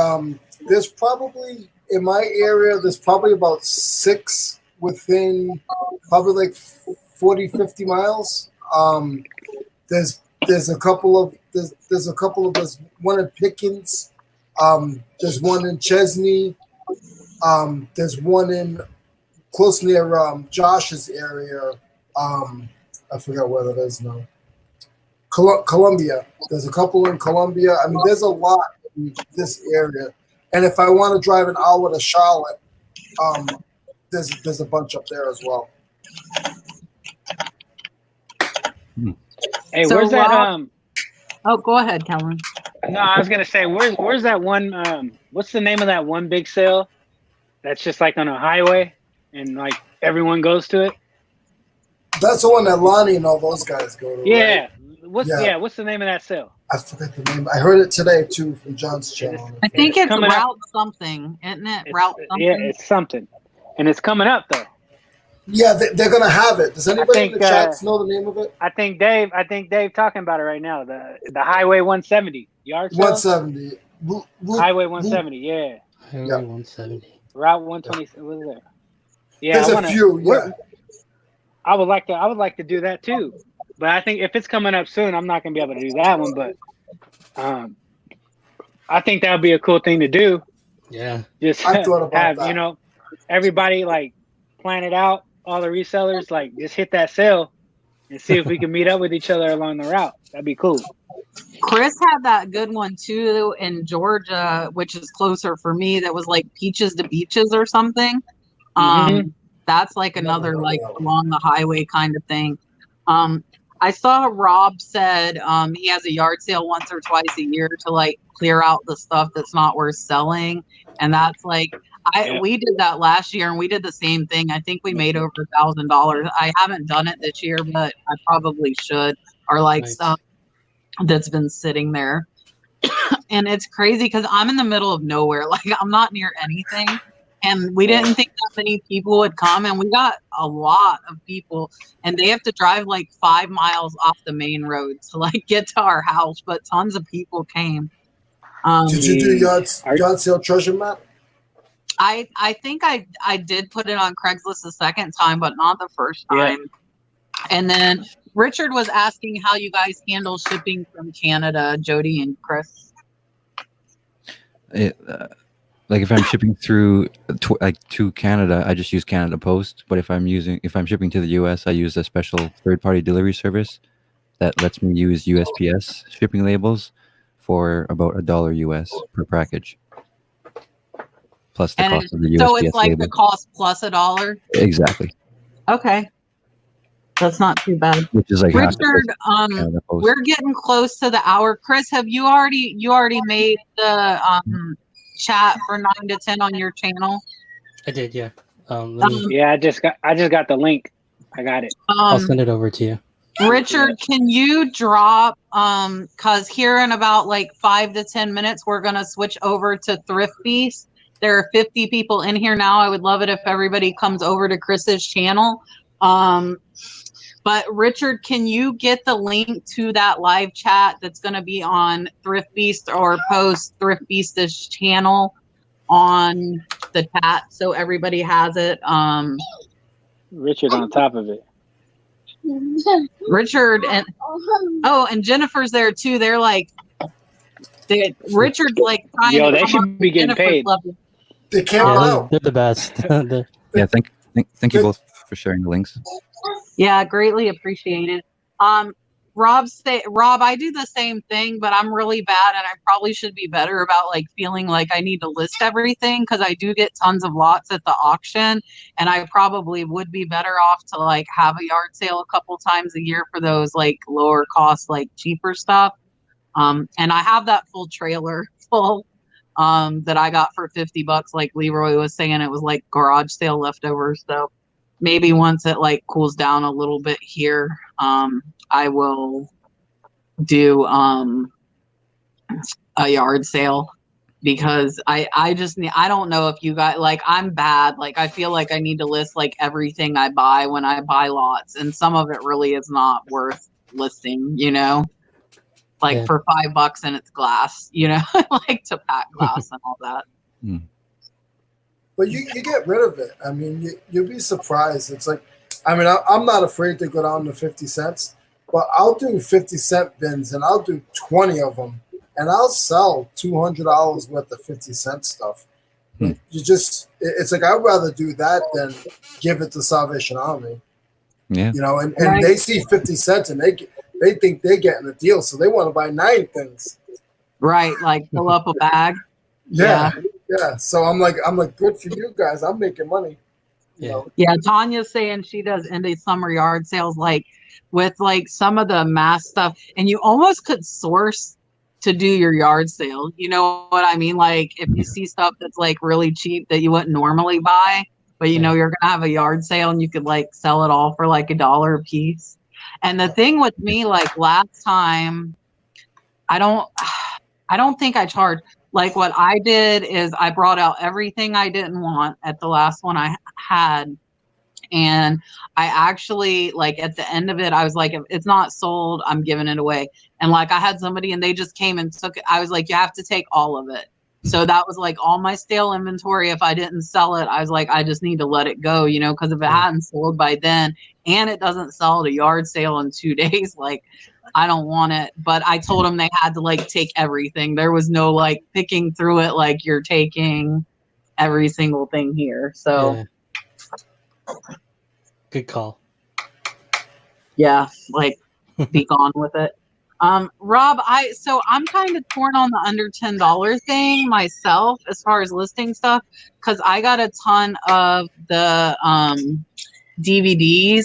there's probably in my area, there's probably about 6 within probably like 40, 50 miles. There's a couple of there's one in Pickens, there's one in Chesney, there's one in close near Josh's area. I forgot where that is now. Columbia. There's a couple in Columbia. I mean, there's a lot in this area. And if I want to drive an hour to Charlotte, there's a bunch up there as well. Hey, So, where's that? Rob- Oh, go ahead, Calvin. No, I was gonna say, where's that one? What's the name of that one big sale? That's just like on a highway, and like everyone goes to it. That's the one that Lonnie and all those guys go to. Yeah. Right? What's the name of that sale? I forgot the name. I heard it today too from John's channel. I think it's coming up. Route something, isn't it? Route something. Yeah, it's something, and it's coming up though. Yeah, they're gonna have it. Does anybody in think, the chats know the name of it? I think Dave talking about it right now. The Highway 170 yard sale. 170. Highway 170. Yeah. Highway Yeah. 170. Route 120. What is there? Yeah, There's a few. Yeah. I would like to do that too, but I think if it's coming up soon, I'm not gonna be able to do that one. But I think that would be a cool thing to do. Yeah. Just I thought about have that. Everybody like plan it out. All the resellers like just hit that sale and see if we can meet up with each other along the route. That'd be cool. Chris had that good one too in Georgia, which is closer for me. That was like Peaches to Beaches or something. That's like another like along the highway kind of thing. I saw Rob said he has a yard sale once or twice a year to like clear out the stuff that's not worth selling, and that's like we did that last year and we did the same thing. I think we made over $1,000. I haven't done it this year, but I probably should. Or like stuff that's been sitting there. And it's crazy because I'm in the middle of nowhere. Like I'm not near anything. And we didn't think that many people would come, and we got a lot of people, and they have to drive like 5 miles off the main road to like get to our house. But tons of people came. Did you do yard sale treasure map? I think I did put it on Craigslist the second time, but not the first time. Yeah. And then Richard was asking how you guys handle shipping from Canada, Jody and Chris. Like if I'm shipping through to Canada, I just use Canada Post. But if I'm shipping to the US, I use a special third-party delivery service that lets me use USPS shipping labels for about $1 US per package, plus the cost of the USPS so it's like label. The cost plus $1. Exactly. Okay, that's not too bad. Which is like Richard. We're getting close to the hour. Chris, have you already made the chat for 9 to 10 on your channel? I did, yeah. Yeah, I just got the link. I got it. I'll send it over to you. Richard, can you drop because here in about like 5 to 10 minutes we're gonna switch over to Thrift Beast. There are 50 people in here now. I would love it if everybody comes over to Chris's channel. But Richard, can you get the link to that live chat that's going to be on Thrift Beast, or post Thrift Beast's channel on the chat so everybody has it? Richard on top of it. Richard and Jennifer's there too. They're like, Richard's like trying to they should be getting paid. They came out. They're the best. Yeah, thank you both for sharing the links. Yeah, greatly appreciated. Rob, I do the same thing, but I'm really bad, and I probably should be better about like feeling like I need to list everything, because I do get tons of lots at the auction, and I probably would be better off to like have a yard sale a couple times a year for those like lower cost, like cheaper stuff. And I have that full trailer full that I got for $50, like Leroy was saying. It was like garage sale leftovers. So maybe once it like cools down a little bit here, I will do a yard sale, because I just need, I don't know if you guys, like, I'm bad. Like, I feel like I need to list like everything I buy when I buy lots, and some of it really is not worth listing, you know, like for $5 and it's glass, you know, like to pack glass and all that. But you get rid of it. I mean, you'll be surprised. It's like, I mean, I'm not afraid to go down to 50 cents, but I'll do 50-cent bins, and I'll do 20 of them, and I'll sell $200 worth of 50-cent stuff. It's like, I'd rather do that than give it to Salvation Army. Yeah. You know, and they see 50 cents and they think they're getting a deal, so they want to buy 9 things. Right, like fill up a bag. Yeah. So I'm like, good for you guys. I'm making money. Yeah, Tanya's saying she does indie summer yard sales like with like some of the mass stuff, and you almost could source to do your yard sale. You know what I mean? Like if you see stuff that's like really cheap that you wouldn't normally buy, but you know you're gonna have a yard sale and you could like sell it all for like $1 a piece. And the thing with me, like last time, I don't think I charged. Like what I did is I brought out everything I didn't want at the last one I had. And I actually, like at the end of it, I was like, if it's not sold, I'm giving it away. And like I had somebody and they just came and took it. I was like, you have to take all of it. So that was like all my stale inventory. If I didn't sell it, I was like, I just need to let it go, you know, because if it hadn't sold by then and it doesn't sell at a yard sale in 2 days, like I don't want it. But I told them they had to like take everything. There was no like picking through it like you're taking every single thing here. So good call. Yeah, like be gone with it. Rob, I'm kind of torn on the under $10 thing myself as far as listing stuff, because I got a ton of the DVDs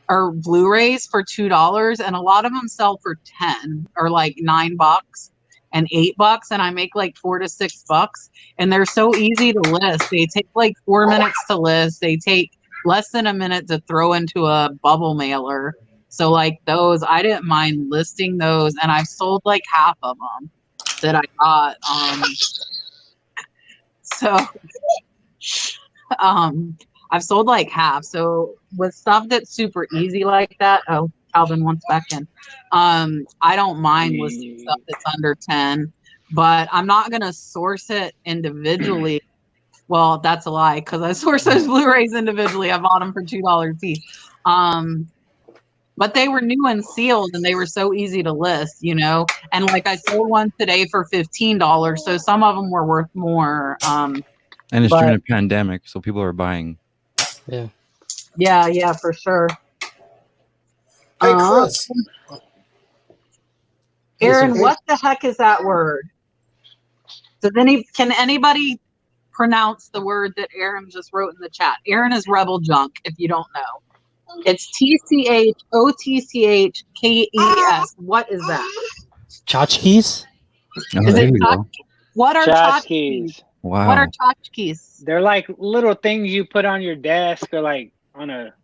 or Blu-rays for $2, and a lot of them sell for 10 or like $9 and $8, and I make like $4 to $6, and they're so easy to list. They take like 4 minutes to list. They take less than a minute to throw into a bubble mailer. So like those, I didn't mind listing those, and I've sold like half of them that I got. I've sold like half. So with stuff that's super easy like that, oh, Calvin wants back in. I don't mind listing stuff that's under 10, but I'm not gonna source it individually. Well, that's a lie, because I source those Blu-rays individually. I bought them for $2 a piece. But they were new and sealed, and they were so easy to list, you know. And like I sold one today for $15, so some of them were worth more. And it's during a pandemic, so people are buying. Yeah, for sure. Hey, Chris. Aaron, what the heck is that word? Can anybody pronounce the word that Aaron just wrote in the chat? Aaron is rebel junk, if you don't know. It's TCHOTCHKES. What is that? Tchotchkes? Is it what are tchotchkes? Wow. What are tchotchkes? They're like little things you put on your desk, or like on a,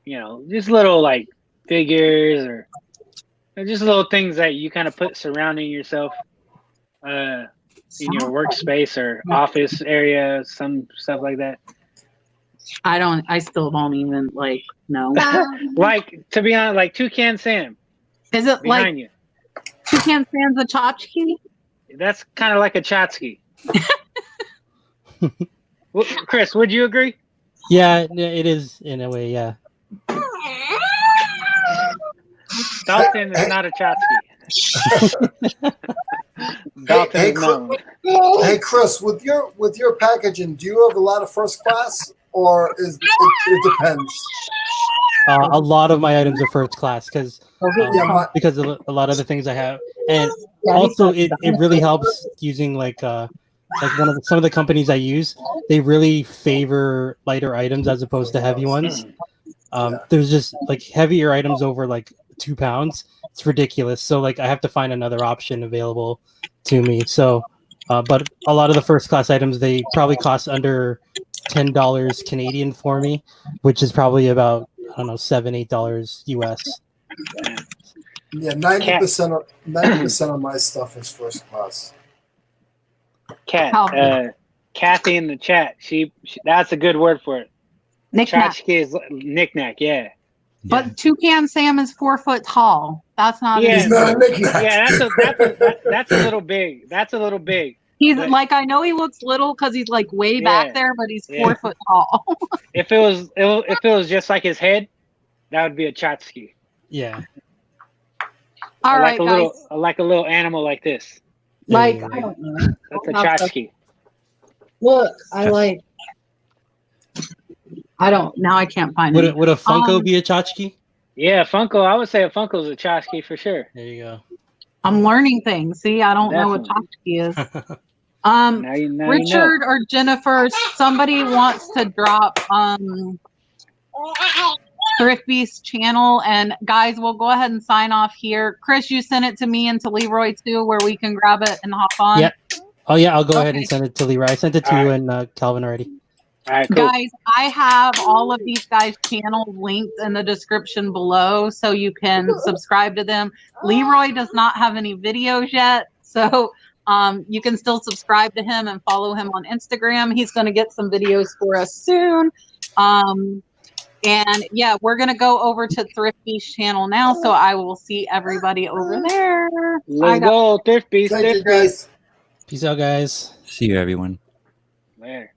you know, just little like figures, or they're just little things that you kind of put surrounding yourself in your workspace or office area, some stuff like that. I still don't even like know. Like, to be honest, like Toucan Sam. Is it like you? Toucan Sam's a tchotchke? That's kind of like a tchotchke. Chris, would you agree? Yeah, it is in a way, yeah. Dalton is not a tchotchke. Dalton is known. Hey, Chris, with your packaging, do you have a lot of first class, or it depends? A lot of my items are first class because of a lot of the things I have, and also it really helps using like some of the companies I use. They really favor lighter items as opposed to heavy ones. There's just like heavier items over like 2 pounds. It's ridiculous. So like I have to find another option available to me. So, but a lot of the first class items, they probably cost under $10 Canadian for me, which is probably about, I don't know, $7-8 US. Yeah, 90% of my stuff is first class. Kathy in the chat, she that's a good word for it. Knick-knack. Is knick-knack, yeah. But Toucan Sam is 4 foot tall. That's not. Yeah, He's not a knick-knack. Yeah, that's a little big. That's a little big. He's like, I know he looks little because he's like way back there, but he's 4 foot tall. If it was just like his head, that would be a tchotchke. Yeah. All right, guys. Like a little animal like this. Like, I don't know. That's a tchotchke. Look, now I can't find it. Would a Funko be a tchotchke? Yeah, Funko. I would say a Funko is a tchotchke for sure. There you go. I'm learning things. See, I don't know what tchotchke is. Now you know. Richard or Jennifer, somebody wants to drop Thrift Beast channel, and guys, we'll go ahead and sign off here. Chris, you sent it to me and to Leroy too, where we can grab it and hop on. Yep. Oh yeah, I'll go ahead Okay. and send it to Leroy. I sent it to you and Calvin already. All right, cool. Guys, I have all of these guys' channels linked in the description below, so you can subscribe to them. Leroy does not have any videos yet, so you can still subscribe to him and follow him on Instagram. He's going to get some videos for us soon. And yeah, we're going to go over to Thrift Beast channel now, so I will see everybody over there. Let's go, Thrift Beast. Thank you, guys. Peace out, guys. See you, everyone. Later.